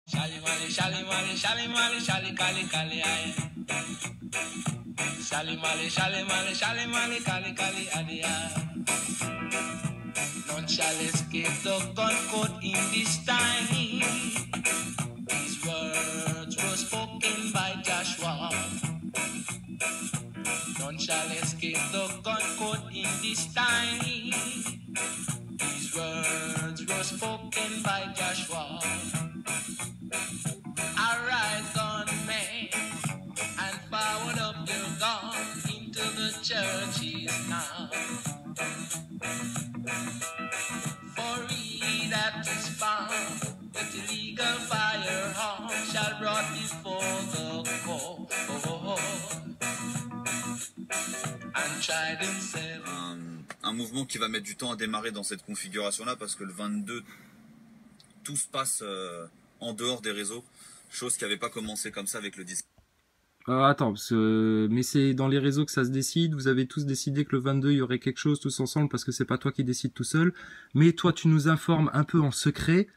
Shally Molly, Shally Molly, Shally Molly, Shally Cali Cali aye. Shally Molly, Shally Molly, Shally Molly, Cali Cali aye. None shall escape the gun code in this time. These words were spoken by Joshua. None shall escape the gun code in this time. These words were spoken by Joshua. Arise, gunmen, and forward up your gun into the churches now. For he that is found with illegal firearm shall brought before the court and tried in seven. Un mouvement qui va mettre du temps à démarrer dans cette configuration-là parce que le 22, tout se passe en dehors des réseaux, chose qui n'avait pas commencé comme ça avec le 10. Attends, mais c'est dans les réseaux que ça se décide. Vous avez tous décidé que le 22, il y aurait quelque chose tous ensemble parce que c'est pas toi qui décides tout seul. Mais toi, tu nous informes un peu en secret,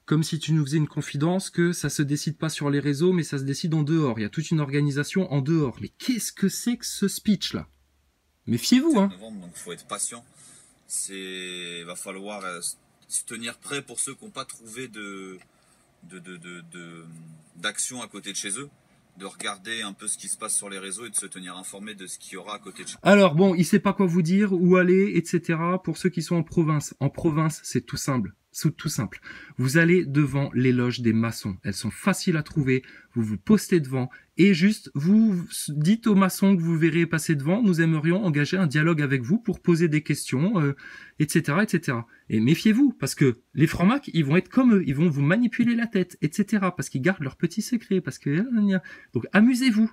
comme si tu nous faisais une confidence que ça se décide pas sur les réseaux, mais ça se décide en dehors. Il y a toute une organisation en dehors. Mais qu'est-ce que c'est que ce speech-là? Méfiez-vous, hein. Novembre, donc faut être patient. Va falloir se tenir prêt pour ceux qui n'ont pas trouvé d'action à côté de chez eux, de regarder un peu ce qui se passe sur les réseaux et de se tenir informé de ce qu'il y aura à côté de chez eux. Alors bon, il sait pas quoi vous dire, où aller, etc. Pour ceux qui sont en province. En province, c'est tout simple. C'est tout simple. Vous allez devant les loges des maçons. Elles sont faciles à trouver. Vous vous postez devant et juste vous dites aux maçons que vous verrez passer devant. Nous aimerions engager un dialogue avec vous pour poser des questions, etc., etc. Et méfiez-vous parce que les francs-macs, ils vont être comme eux. Ils vont vous manipuler la tête, etc. Parce qu'ils gardent leurs petits secrets. Parce que donc amusez-vous.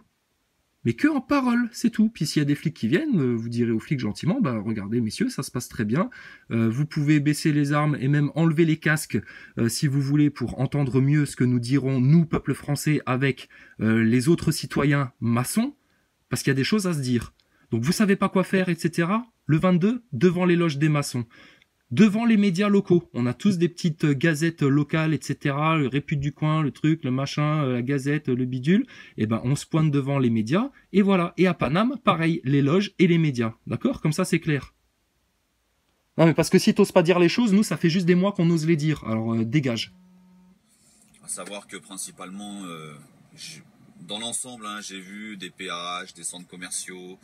Mais que en parole, c'est tout. Puis s'il y a des flics qui viennent, vous direz aux flics gentiment, bah regardez messieurs, ça se passe très bien. Vous pouvez baisser les armes et même enlever les casques si vous voulez pour entendre mieux ce que nous dirons, nous, peuple français, avec les autres citoyens maçons, parce qu'il y a des choses à se dire. Donc vous savez pas quoi faire, etc. Le 22, devant les loges des maçons. Devant les médias locaux, on a tous des petites gazettes locales, etc. Le Répute du coin, le truc, le machin, la gazette, le bidule. Et ben, on se pointe devant les médias et voilà. Et à Paname, pareil, les loges et les médias. D'accord? Comme ça, c'est clair. Non, mais parce que si t'oses pas dire les choses, nous, ça fait juste des mois qu'on ose les dire. Alors, dégage. À savoir que principalement, dans l'ensemble, hein, j'ai vu des péages, des centres commerciaux.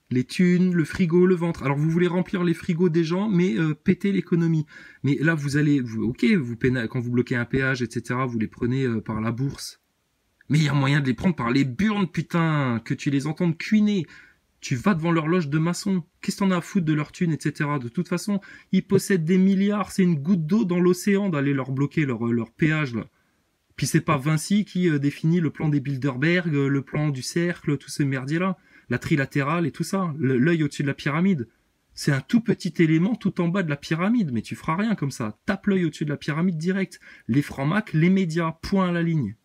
Les thunes, le frigo, le ventre. Alors vous voulez remplir les frigos des gens, mais péter l'économie. Mais là vous allez, quand vous bloquez un péage, etc., vous les prenez par la bourse. Mais il y a moyen de les prendre par les burnes, putain, que tu les entendes cuiner. Tu vas devant leur loge de maçon. Qu'est-ce que t'en as à foutre de leur thune, etc. De toute façon, ils possèdent des milliards. C'est une goutte d'eau dans l'océan d'aller leur bloquer leur péage là. Puis c'est pas Vinci qui définit le plan des Bilderberg, le plan du cercle, tout ce merdier là. La trilatérale et tout ça, l'œil au-dessus de la pyramide. C'est un tout petit élément tout en bas de la pyramide, mais tu feras rien comme ça. Tape l'œil au-dessus de la pyramide direct. Les francs-macs, les médias, point à la ligne.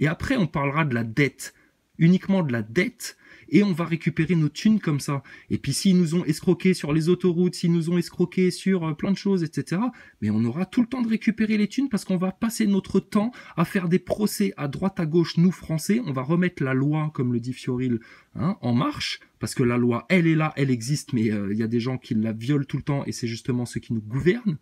Et après, on parlera de la dette. Uniquement de la dette. Et on va récupérer nos thunes comme ça. Et puis s'ils nous ont escroqués sur les autoroutes, s'ils nous ont escroqués sur plein de choses, etc. Mais on aura tout le temps de récupérer les thunes parce qu'on va passer notre temps à faire des procès à droite à gauche, nous Français. On va remettre la loi, comme le dit Fioril, en marche. Parce que la loi, elle est là, elle existe, mais il y a des gens qui la violent tout le temps et c'est justement ceux qui nous gouvernent.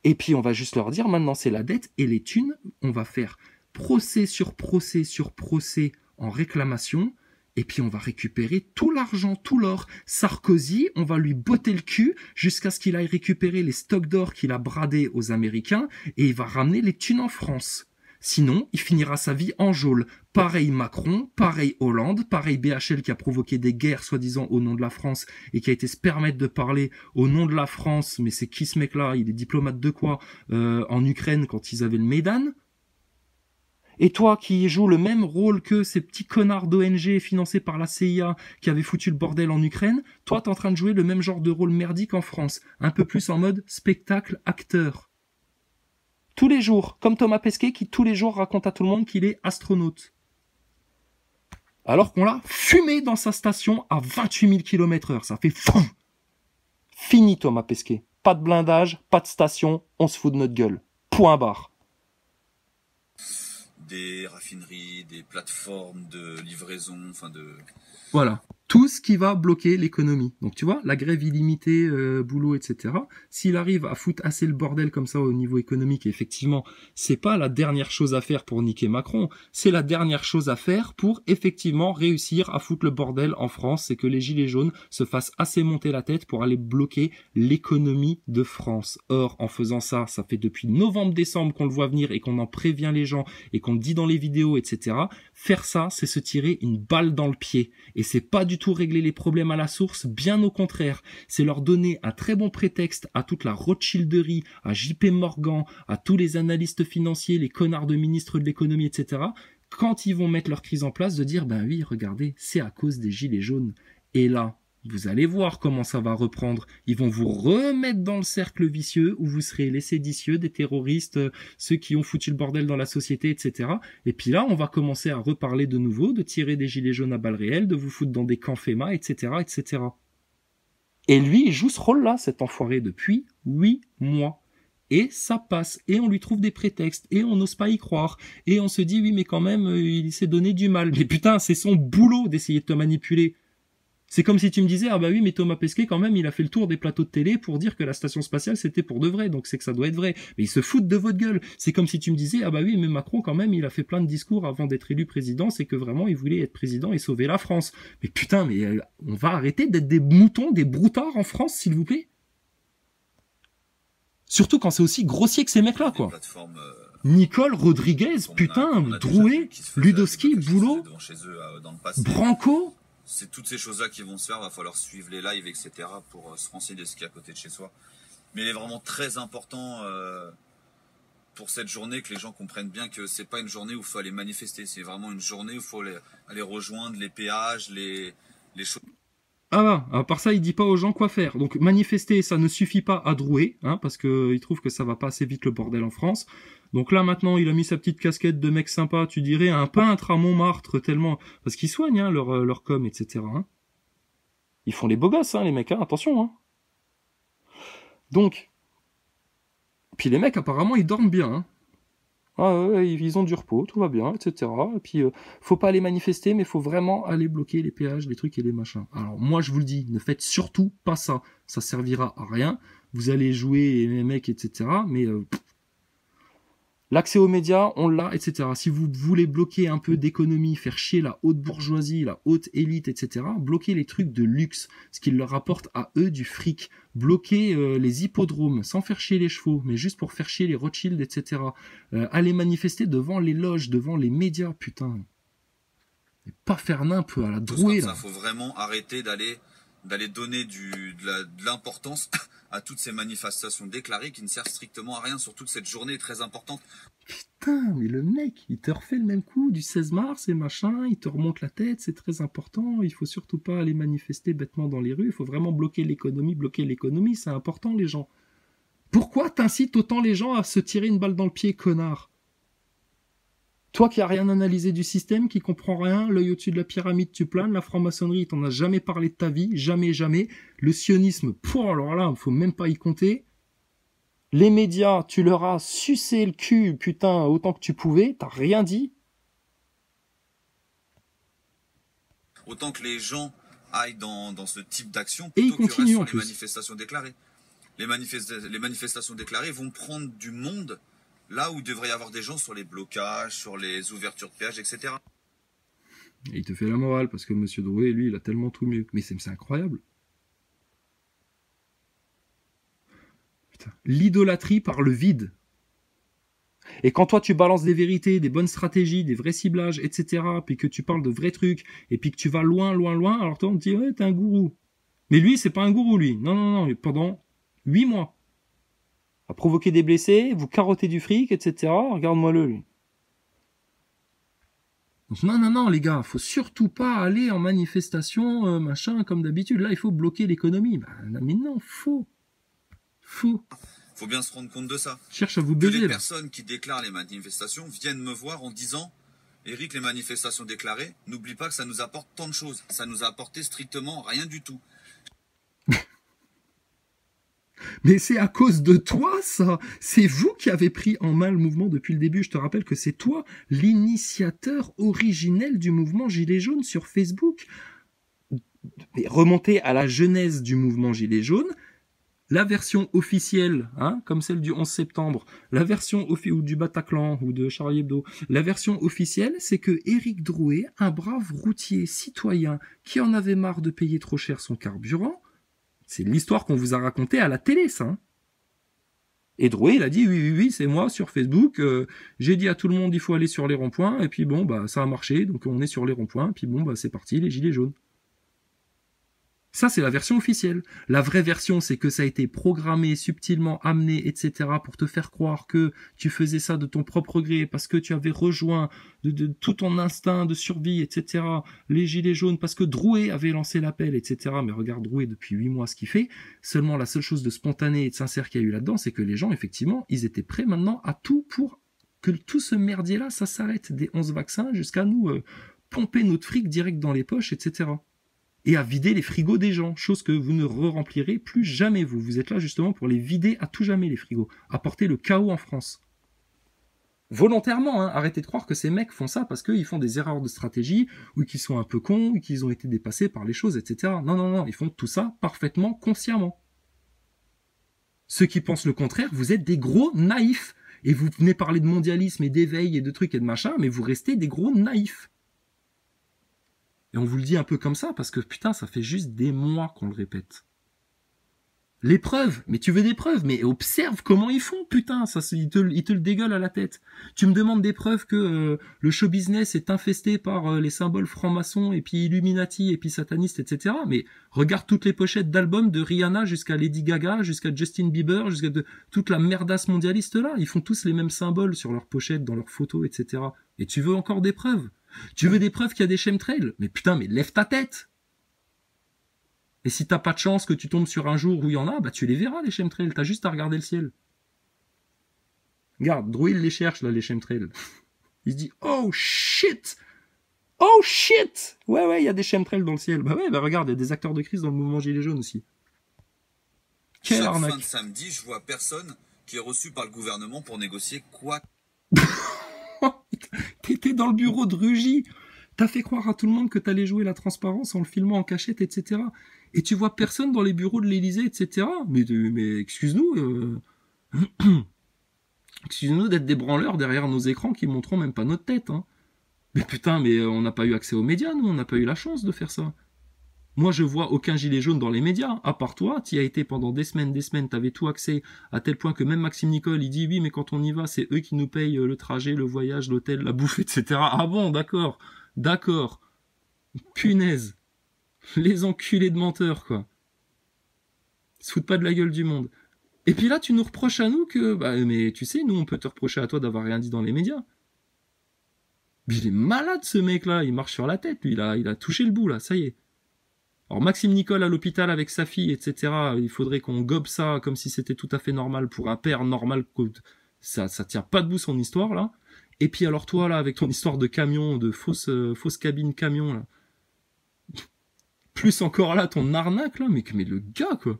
Et puis on va juste leur dire, maintenant c'est la dette et les thunes, on va faire procès sur procès sur procès en réclamation. Et puis on va récupérer tout l'argent, tout l'or. Sarkozy, on va lui botter le cul jusqu'à ce qu'il aille récupérer les stocks d'or qu'il a bradés aux Américains et il va ramener les thunes en France. Sinon, il finira sa vie en geôle. Pareil Macron, pareil Hollande, pareil BHL qui a provoqué des guerres soi-disant au nom de la France et qui a été se permettre de parler au nom de la France. Mais c'est qui ce mec-là? Il est diplomate de quoi en Ukraine quand ils avaient le Maïdan? Et toi qui joues le même rôle que ces petits connards d'ONG financés par la CIA qui avaient foutu le bordel en Ukraine, toi t'es en train de jouer le même genre de rôle merdique en France, un peu plus en mode spectacle acteur. Tous les jours, comme Thomas Pesquet qui tous les jours raconte à tout le monde qu'il est astronaute. Alors qu'on l'a fumé dans sa station à 28 000 km/h, ça fait fou. Fini Thomas Pesquet, pas de blindage, pas de station, on se fout de notre gueule. Point barre. des raffineries, des plateformes de livraison, enfin de... Voilà. Tout ce qui va bloquer l'économie. Donc tu vois, la grève illimitée, boulot, etc. S'il arrive à foutre assez le bordel comme ça au niveau économique, effectivement, c'est pas la dernière chose à faire pour niquer Macron, c'est la dernière chose à faire pour effectivement réussir à foutre le bordel en France, c'est que les gilets jaunes se fassent assez monter la tête pour aller bloquer l'économie de France. Or, en faisant ça, ça fait depuis novembre-décembre qu'on le voit venir et qu'on en prévient les gens et qu'on le dit dans les vidéos, etc. Faire ça, c'est se tirer une balle dans le pied. Et c'est pas du tout régler les problèmes à la source, bien au contraire. C'est leur donner un très bon prétexte à toute la Rothschilderie, à JP Morgan, à tous les analystes financiers, les connards de ministres de l'économie, etc. Quand ils vont mettre leur crise en place, de dire, ben oui, regardez, c'est à cause des gilets jaunes. Et là, vous allez voir comment ça va reprendre. Ils vont vous remettre dans le cercle vicieux où vous serez les séditieux, des terroristes, ceux qui ont foutu le bordel dans la société, etc. Et puis là, on va commencer à reparler de nouveau, de tirer des gilets jaunes à balles réelles, de vous foutre dans des camps FEMA, etc., etc. Et lui, il joue ce rôle-là, cet enfoiré, depuis 8 mois. Et ça passe, et on lui trouve des prétextes, et on n'ose pas y croire, et on se dit, oui, mais quand même, il s'est donné du mal. Mais putain, c'est son boulot d'essayer de te manipuler. C'est comme si tu me disais, ah bah oui, mais Thomas Pesquet, quand même, il a fait le tour des plateaux de télé pour dire que la station spatiale, c'était pour de vrai, donc c'est que ça doit être vrai. Mais ils se foutent de votre gueule. C'est comme si tu me disais, ah bah oui, mais Macron, quand même, il a fait plein de discours avant d'être élu président, c'est que vraiment, il voulait être président et sauver la France. Mais putain, mais on va arrêter d'être des moutons, des broutards en France, s'il vous plaît. Surtout quand c'est aussi grossier que ces mecs-là, quoi. Nicole, Rodriguez, putain, Drouet, Ludowski, Boulot, Branco. C'est toutes ces choses-là qui vont se faire, va falloir suivre les lives, etc. pour se renseigner de ce qu'il y a à côté de chez soi. Mais il est vraiment très important pour cette journée que les gens comprennent bien que c'est pas une journée où il faut aller manifester, c'est vraiment une journée où il faut aller rejoindre les péages, les choses. Ah, à part ça, il dit pas aux gens quoi faire. Donc manifester, ça ne suffit pas à Drouet, hein, parce que il trouve que ça va pas assez vite le bordel en France. Donc là maintenant, il a mis sa petite casquette de mec sympa, tu dirais un peintre à Montmartre tellement, parce qu'ils soignent hein, leur com, etc. Hein. Ils font les beaux gosses, hein, les mecs, hein, attention. Hein. Donc, puis les mecs apparemment ils dorment bien. Hein. Ah ouais, ils ont du repos, tout va bien, etc. Et puis, faut pas aller manifester, mais faut vraiment aller bloquer les péages, les trucs et les machins. Alors moi, je vous le dis, ne faites surtout pas ça. Ça servira à rien. Vous allez jouer les mecs, etc. Mais l'accès aux médias, on l'a, etc. Si vous voulez bloquer un peu d'économie, faire chier la haute bourgeoisie, la haute élite, etc., bloquez les trucs de luxe, ce qui leur apporte à eux du fric. Bloquer les hippodromes, sans faire chier les chevaux, mais juste pour faire chier les Rothschild, etc. Aller manifester devant les loges, devant les médias, putain. Et pas faire n'importe à la Drouet, là. Il faut vraiment arrêter d'aller donner de l'importance à toutes ces manifestations déclarées qui ne servent strictement à rien, surtout que cette journée est très importante. Putain, mais le mec, il te refait le même coup du 16 mars et machin, il te remonte la tête, c'est très important, il faut surtout pas aller manifester bêtement dans les rues, il faut vraiment bloquer l'économie, c'est important les gens. Pourquoi t'incites autant les gens à se tirer une balle dans le pied, connard ? Toi qui as rien analysé du système, qui comprend rien, l'œil au-dessus de la pyramide, tu planes, la franc-maçonnerie, t'en as jamais parlé de ta vie, jamais, jamais. Le sionisme, alors là, faut même pas y compter. Les médias, tu leur as sucé le cul, putain, autant que tu pouvais, t'as rien dit. Autant que les gens aillent dans ce type d'action, et ils plutôt que continuent sur en les plus. Manifestations déclarées. Les manifestations déclarées vont prendre du monde là où il devrait y avoir des gens sur les blocages, sur les ouvertures de péage, etc. Et il te fait la morale, parce que Monsieur Drouet, lui, il a tellement tout mieux. Mais c'est incroyable. Putain. L'idolâtrie par le vide. Et quand toi, tu balances des vérités, des bonnes stratégies, des vrais ciblages, etc., puis que tu parles de vrais trucs, et puis que tu vas loin, loin, loin, alors toi, on te dit, ouais, t'es un gourou. Mais lui, c'est pas un gourou, lui. Non, non, non, pendant 8 mois. À provoquer des blessés, vous carottez du fric, etc. Regarde-moi-le, lui. Donc, non, non, non, les gars, faut surtout pas aller en manifestation, machin, comme d'habitude. Là, il faut bloquer l'économie. Bah, mais non, faut. Faut bien se rendre compte de ça. Cherche à vous que baiser. les là. personnes qui déclarent les manifestations viennent me voir en disant « Eric, les manifestations déclarées, n'oublie pas que ça nous apporte tant de choses. Ça nous a apporté strictement rien du tout. » Mais c'est à cause de toi, ça. C'est vous qui avez pris en main le mouvement depuis le début. Je te rappelle que c'est toi l'initiateur originel du mouvement Gilets jaunes sur Facebook. Mais remontez à la genèse du mouvement Gilets jaunes. La version officielle, hein, comme celle du 11 septembre, la version ou du Bataclan ou de Charlie Hebdo, la version officielle, c'est que Éric Drouet, un brave routier citoyen qui en avait marre de payer trop cher son carburant, c'est l'histoire qu'on vous a racontée à la télé, ça. Hein. Et Drouet, il a dit oui, c'est moi sur Facebook. J'ai dit à tout le monde il faut aller sur les ronds-points et puis bon bah ça a marché, donc on est sur les ronds-points et puis bon bah c'est parti les gilets jaunes. Ça, c'est la version officielle. La vraie version, c'est que ça a été programmé, subtilement amené, etc., pour te faire croire que tu faisais ça de ton propre gré, parce que tu avais rejoint de tout ton instinct de survie, etc., les gilets jaunes, parce que Drouet avait lancé l'appel, etc. Mais regarde Drouet depuis 8 mois ce qu'il fait. Seulement, la seule chose de spontané et de sincère qu'il y a eu là-dedans, c'est que les gens, effectivement, ils étaient prêts maintenant à tout pour que tout ce merdier-là, ça s'arrête. Des 11 vaccins jusqu'à nous pomper notre fric direct dans les poches, etc. Et à vider les frigos des gens, chose que vous ne re-remplirez plus jamais, vous. Vous êtes là justement pour les vider à tout jamais, les frigos. Apporter le chaos en France. Volontairement, hein, arrêtez de croire que ces mecs font ça parce qu'ils font des erreurs de stratégie, ou qu'ils sont un peu cons, ou qu'ils ont été dépassés par les choses, etc. Non, ils font tout ça parfaitement consciemment. Ceux qui pensent le contraire, vous êtes des gros naïfs. Et vous venez parler de mondialisme et d'éveil et de trucs et de machin, mais vous restez des gros naïfs. Et on vous le dit un peu comme ça, parce que putain, ça fait juste des mois qu'on le répète. Les preuves, mais tu veux des preuves, mais observe comment ils font, putain, ça, ils te le dégueulent à la tête. Tu me demandes des preuves que le show business est infesté par les symboles francs-maçons, et puis Illuminati, et puis satanistes, etc. Mais regarde toutes les pochettes d'albums de Rihanna jusqu'à Lady Gaga, jusqu'à Justin Bieber, jusqu'à toute la merdasse mondialiste là. Ils font tous les mêmes symboles sur leurs pochettes, dans leurs photos, etc. Et tu veux encore des preuves? Tu veux des preuves qu'il y a des chemtrails? Mais putain, mais lève ta tête! Et si t'as pas de chance que tu tombes sur un jour où il y en a, bah tu les verras les chemtrails, t'as juste à regarder le ciel. Regarde, Drouet les cherche là, les chemtrails. Il se dit, oh shit! Oh shit! Ouais, il y a des chemtrails dans le ciel. Bah ouais, bah regarde, il y a des acteurs de crise dans le mouvement Gilets jaunes aussi. Quelle arnaque! Fin de samedi, je vois personne qui est reçu par le gouvernement pour négocier quoi. T'étais dans le bureau de Rugy. T'as fait croire à tout le monde que t'allais jouer la transparence en le filmant en cachette, etc. Et tu vois personne dans les bureaux de l'Élysée, etc. Mais excuse-nous, excuse-nous d'être des branleurs derrière nos écrans qui montreront même pas notre tête. Hein. Mais putain, mais on n'a pas eu accès aux médias, nous, on n'a pas eu la chance de faire ça. Moi, je vois aucun gilet jaune dans les médias, à part toi, t'y as été pendant des semaines, t'avais tout accès, à tel point que même Maxime Nicole, il dit, oui, mais quand on y va, c'est eux qui nous payent le trajet, le voyage, l'hôtel, la bouffe, etc. Ah bon, d'accord. Punaise. Les enculés de menteurs, quoi. Ils se foutent pas de la gueule du monde. Et puis là, tu nous reproches à nous que, bah, mais tu sais, nous, on peut te reprocher à toi d'avoir rien dit dans les médias. Mais il est malade, ce mec-là, il marche sur la tête, lui, il a touché le bout, là, ça y est. Alors Maxime Nicole à l'hôpital avec sa fille, etc., il faudrait qu'on gobe ça comme si c'était tout à fait normal pour un père normal. Ça tient pas debout son histoire, là. Et puis alors toi, là, avec ton histoire de camion, de fausse cabine camion, là. Plus encore là, ton arnaque, là, mais le gars, quoi.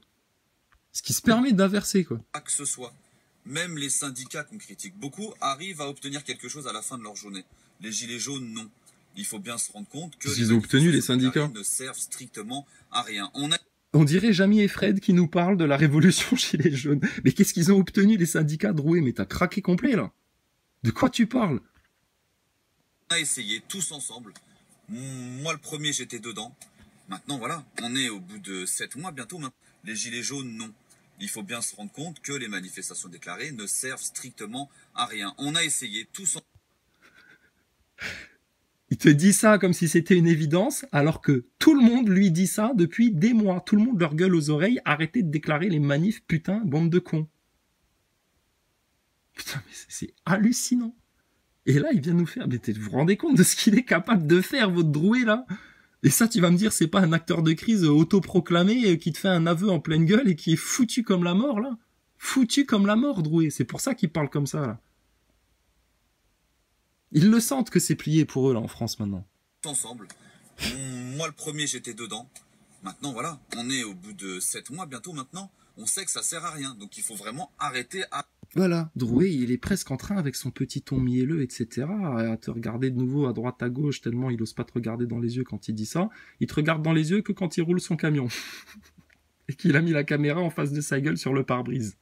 Ce qui se permet d'inverser, quoi. Pas que ce soit. Même les syndicats qu'on critique beaucoup arrivent à obtenir quelque chose à la fin de leur journée. Les gilets jaunes, non. Il faut bien se rendre compte que ils ont obtenu les syndicats ne servent strictement à rien. On dirait Jamie et Fred qui nous parlent de la révolution chez les jaunes. Mais qu'est-ce qu'ils ont obtenu les syndicats, Drouet? Mais t'as craqué complet, là. De quoi tu parles? On a essayé tous ensemble. Moi, le premier, j'étais dedans. Maintenant, voilà, on est au bout de 7 mois bientôt. Les gilets jaunes, non. Il faut bien se rendre compte que les manifestations déclarées ne servent strictement à rien. On a essayé tous ensemble. Il te dit ça comme si c'était une évidence, alors que tout le monde lui dit ça depuis des mois. Tout le monde leur gueule aux oreilles, arrêtez de déclarer les manifs, putain, bande de cons. Putain, mais c'est hallucinant. Et là, il vient nous faire... Mais vous vous rendez compte de ce qu'il est capable de faire, votre Drouet, là? Et ça, tu vas me dire, c'est pas un acteur de crise autoproclamé qui te fait un aveu en pleine gueule et qui est foutu comme la mort, là? Foutu comme la mort, Drouet. C'est pour ça qu'il parle comme ça, là. Ils le sentent que c'est plié pour eux, là, en France, maintenant. Ensemble. Moi, le premier, j'étais dedans. Maintenant, voilà, on est au bout de 7 mois bientôt maintenant. on sait que ça sert à rien. Donc il faut vraiment arrêter à... Voilà, Drouet, il est presque en train avec son petit ton mielleux, etc., à te regarder de nouveau à droite, à gauche, tellement il ose pas te regarder dans les yeux quand il dit ça. Il te regarde dans les yeux que quand il roule son camion. Et qu'il a mis la caméra en face de sa gueule sur le pare-brise.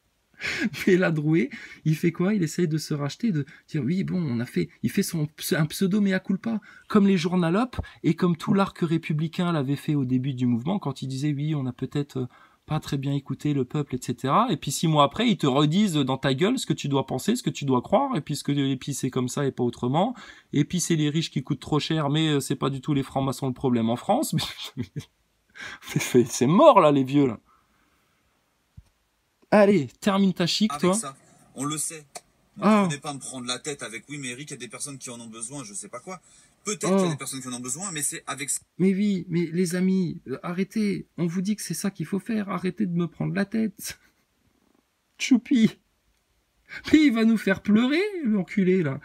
Mais là, Drouet, il fait quoi? Il essaye de se racheter, de dire oui, bon, il fait un pseudo mea culpa, comme les journalopes et comme tout l'arc républicain l'avait fait au début du mouvement, quand il disait oui, on a peut-être pas très bien écouté le peuple, etc. Et puis 6 mois après, ils te redisent dans ta gueule ce que tu dois penser, ce que tu dois croire, et puis c'est comme ça et pas autrement. Et puis c'est les riches qui coûtent trop cher, mais c'est pas du tout les francs-maçons le problème en France. C'est mort là, les vieux là. Allez, termine ta chic, avec toi. ça. On le sait. Donc, venez pas me prendre la tête avec oui, mais Eric, il y a des personnes qui en ont besoin, je sais pas quoi. Peut-être qu'il y a des personnes qui en ont besoin, mais c'est avec ça. Mais oui, mais les amis, arrêtez. On vous dit que c'est ça qu'il faut faire. Arrêtez de me prendre la tête. Choupi. Mais il va nous faire pleurer, l'enculé, là.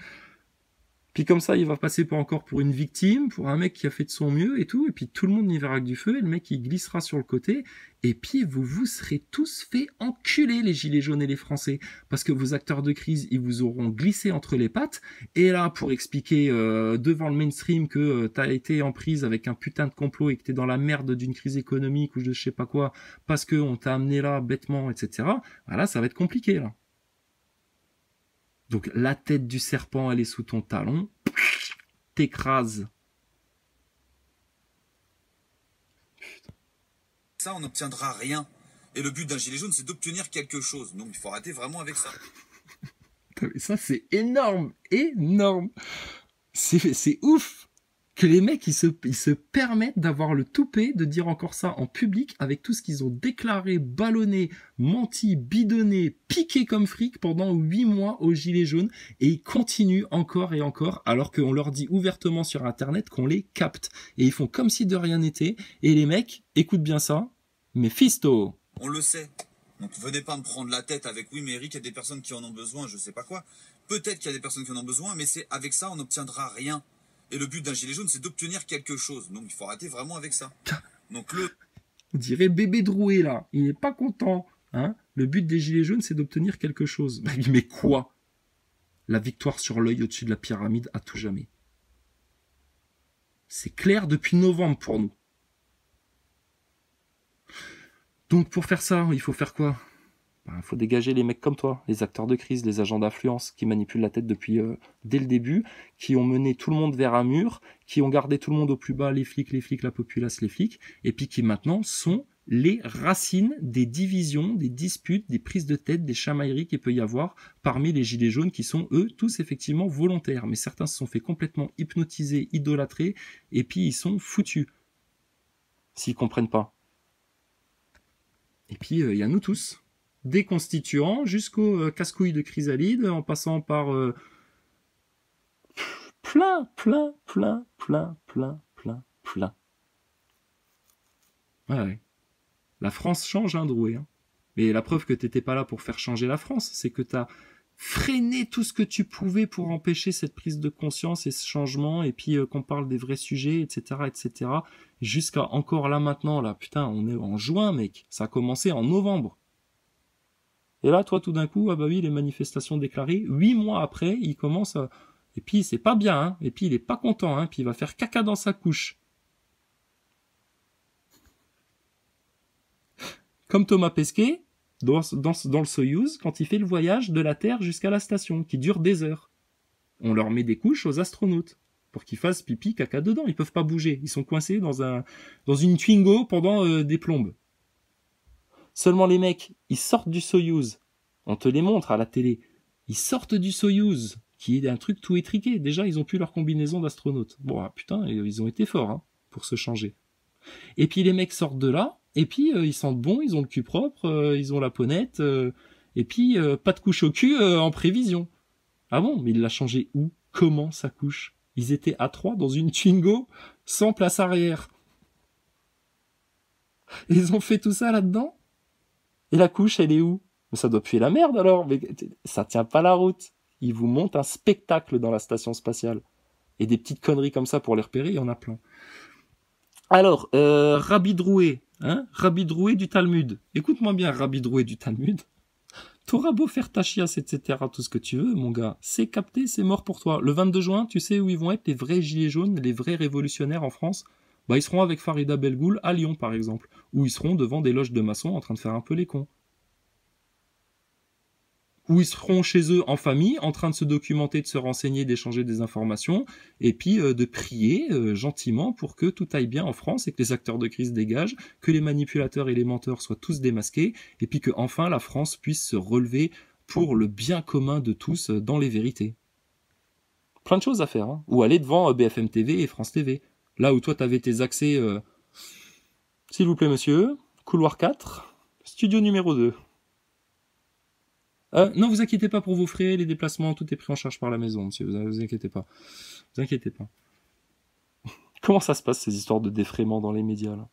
Puis comme ça, il va passer encore pour une victime, pour un mec qui a fait de son mieux et tout, et puis tout le monde y verra que du feu, et le mec il glissera sur le côté, et puis vous serez tous fait enculer, les gilets jaunes et les Français, parce que vos acteurs de crise, ils vous auront glissé entre les pattes, et là, pour expliquer devant le mainstream que t'as été en prise avec un putain de complot et que t'es dans la merde d'une crise économique ou je sais pas quoi, parce que on t'a amené là bêtement, etc., voilà, ça va être compliqué, là. Donc la tête du serpent, elle est sous ton talon, t'écrases. Ça, on n'obtiendra rien. Et le but d'un gilet jaune, c'est d'obtenir quelque chose. Donc il faut arrêter vraiment avec ça. Mais ça, c'est énorme, énorme. C'est ouf que les mecs, ils se permettent d'avoir le toupet de dire encore ça en public avec tout ce qu'ils ont déclaré, ballonné, menti, bidonné, piqué comme fric pendant 8 mois aux Gilets jaunes, et ils continuent encore et encore alors qu'on leur dit ouvertement sur Internet qu'on les capte. Et ils font comme si de rien n'était, et les mecs, écoute bien ça, Mephisto. On le sait. Donc venez pas me prendre la tête avec oui, mais Eric, il y a des personnes qui en ont besoin, je sais pas quoi. Peut-être qu'il y a des personnes qui en ont besoin, mais c'est avec ça, on n'obtiendra rien. Et le but d'un gilet jaune, c'est d'obtenir quelque chose. Donc il faut arrêter vraiment avec ça. Donc On dirait bébé Drouet, là. Il n'est pas content. Hein, le but des gilets jaunes, c'est d'obtenir quelque chose. Mais quoi? La victoire sur l'œil au-dessus de la pyramide à tout jamais. C'est clair depuis novembre pour nous. Donc pour faire ça, il faut faire quoi? Il faut dégager les mecs comme toi, les acteurs de crise, les agents d'influence qui manipulent la tête depuis dès le début, qui ont mené tout le monde vers un mur, qui ont gardé tout le monde au plus bas, les flics, la populace, les flics, et puis qui maintenant sont les racines des divisions, des disputes, des prises de tête, des chamailleries qu'il peut y avoir parmi les gilets jaunes qui sont, eux, tous effectivement volontaires. Mais certains se sont fait complètement hypnotiser, idolâtrer, et puis ils sont foutus. S'ils comprennent pas. Et puis, il y a nous tous. Des constituants jusqu'aux casse-couilles de chrysalide, en passant par plein. Ouais. La France change, hein, Drouet. Hein. Mais la preuve que t'étais pas là pour faire changer la France, c'est que t'as freiné tout ce que tu pouvais pour empêcher cette prise de conscience et ce changement, et puis qu'on parle des vrais sujets, etc., jusqu'à encore là maintenant, là, putain, on est en juin, mec. Ça a commencé en novembre. Et là, toi, tout d'un coup, ah bah oui, les manifestations déclarées, 8 mois après, il commence à... Et puis, c'est pas bien, hein. Et puis, il est pas content, hein. Puis, il va faire caca dans sa couche. Comme Thomas Pesquet, dans le Soyouz, quand il fait le voyage de la Terre jusqu'à la station, qui dure des heures. On leur met des couches aux astronautes, pour qu'ils fassent pipi, caca dedans. Ils peuvent pas bouger. Ils sont coincés dans une Twingo pendant des plombes. Seulement les mecs, ils sortent du Soyouz. On te les montre à la télé. Ils sortent du Soyouz, qui est un truc tout étriqué. Déjà, ils ont plus leur combinaison d'astronautes. Bon, putain, ils ont été forts, hein, pour se changer. Et puis les mecs sortent de là, et puis ils sentent bon, ils ont le cul propre, ils ont la ponette, et puis pas de couche au cul en prévision. Ah bon, mais il l'a changé où? Comment sa couche? Ils étaient à 3 dans une Twingo sans place arrière. Et ils ont fait tout ça là-dedans? Et la couche, elle est où? Mais ça doit puer la merde alors, mais ça tient pas la route. Ils vous montent un spectacle dans la station spatiale. Et des petites conneries comme ça pour les repérer, il y en a plein. Alors, Rabbi Drouet, Hein, Rabbi Drouet du Talmud. Écoute-moi bien, Rabbi Drouet du Talmud. T'auras beau faire ta chiasse, etc., tout ce que tu veux, mon gars. C'est capté, c'est mort pour toi. Le 22 juin, tu sais où ils vont être les vrais gilets jaunes, les vrais révolutionnaires en France? Bah, ils seront avec Farida Belgoul à Lyon, par exemple. Ou ils seront devant des loges de maçons en train de faire un peu les cons. Ou ils seront chez eux en famille, en train de se documenter, de se renseigner, d'échanger des informations, et puis de prier gentiment pour que tout aille bien en France et que les acteurs de crise dégagent, que les manipulateurs et les menteurs soient tous démasqués, et puis que enfin la France puisse se relever pour le bien commun de tous dans les vérités. Plein de choses à faire, hein. Ou aller devant BFM TV et France TV. Là où toi t'avais tes accès, s'il vous plaît monsieur, couloir 4, studio numéro 2. Non, vous inquiétez pas pour vos frais, les déplacements, tout est pris en charge par la maison, monsieur. Vous inquiétez pas. Vous inquiétez pas. Comment ça se passe ces histoires de défraiement dans les médias là?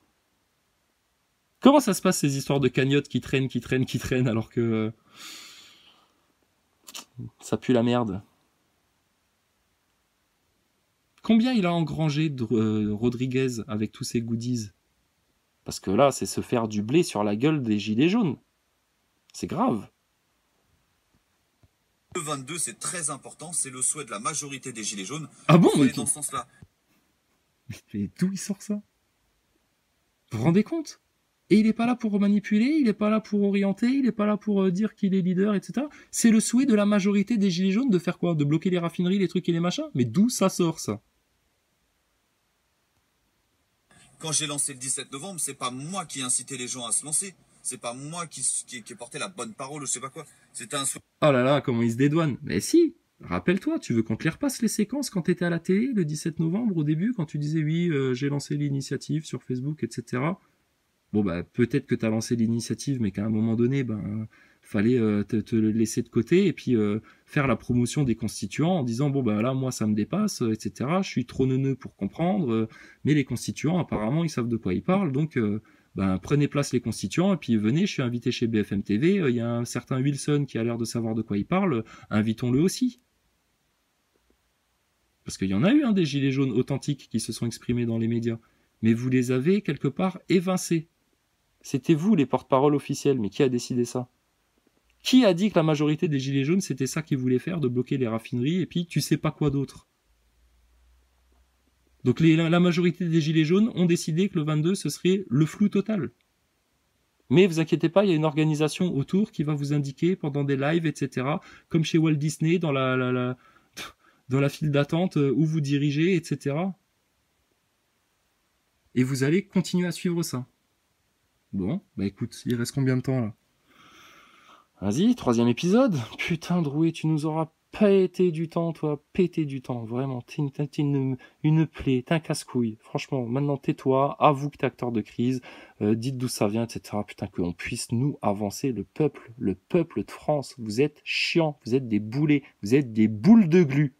Comment ça se passe ces histoires de cagnottes qui traînent alors que ça pue la merde? Combien il a engrangé de Rodriguez avec tous ses goodies? Parce que là, c'est se faire du blé sur la gueule des gilets jaunes. C'est grave. Le 22, c'est très important, c'est le souhait de la majorité des Gilets jaunes. Ah bon, mais dans ce sens-là. Mais d'où il sort ça? Vous vous rendez compte? Et il n'est pas là pour manipuler, il n'est pas là pour orienter, il n'est pas là pour dire qu'il est leader, etc. C'est le souhait de la majorité des Gilets jaunes de faire quoi? De bloquer les raffineries, les trucs et les machins? Mais d'où ça sort ça? Quand j'ai lancé le 17 novembre, c'est pas moi qui ai incité les gens à se lancer. C'est pas moi qui ai porté la bonne parole ou je sais pas quoi. C'était un souhait. Oh là là, comment ils se dédouanent. Mais si, rappelle-toi, tu veux qu'on te les repasse les séquences quand t'étais à la télé le 17 novembre au début, quand tu disais oui, j'ai lancé l'initiative sur Facebook, etc. Bon bah peut-être que t'as lancé l'initiative, mais qu'à un moment donné, fallait te laisser de côté et puis faire la promotion des constituants en disant bon bah là moi ça me dépasse, etc. Je suis trop neuneux pour comprendre, mais les constituants apparemment ils savent de quoi ils parlent, donc prenez place les constituants et puis venez, je suis invité chez BFM TV, il y a un certain Wilson qui a l'air de savoir de quoi il parle, invitons-le aussi. Parce qu'il y en a eu des gilets jaunes authentiques qui se sont exprimés dans les médias, mais vous les avez quelque part évincés. C'était vous les porte-parole officiels, mais qui a décidé ça? Qui a dit que la majorité des gilets jaunes c'était ça qu'ils voulaient faire, de bloquer les raffineries et puis tu sais pas quoi d'autre? Donc la majorité des gilets jaunes ont décidé que le 22 ce serait le flou total. Mais vous inquiétez pas, il y a une organisation autour qui va vous indiquer pendant des lives, etc. Comme chez Walt Disney dans la file d'attente où vous dirigez, etc. Et vous allez continuer à suivre ça. Bon, écoute, il reste combien de temps là? Vas-y, 3e épisode. Putain, Drouet, tu nous auras pété du temps, toi. Pété du temps, vraiment. T'es une plaie, t'es un casse-couille. Franchement, maintenant tais-toi, avoue que t'es acteur de crise, dites d'où ça vient, etc. Putain, qu'on puisse nous avancer, le peuple de France. Vous êtes chiants, vous êtes des boulets, vous êtes des boules de glu.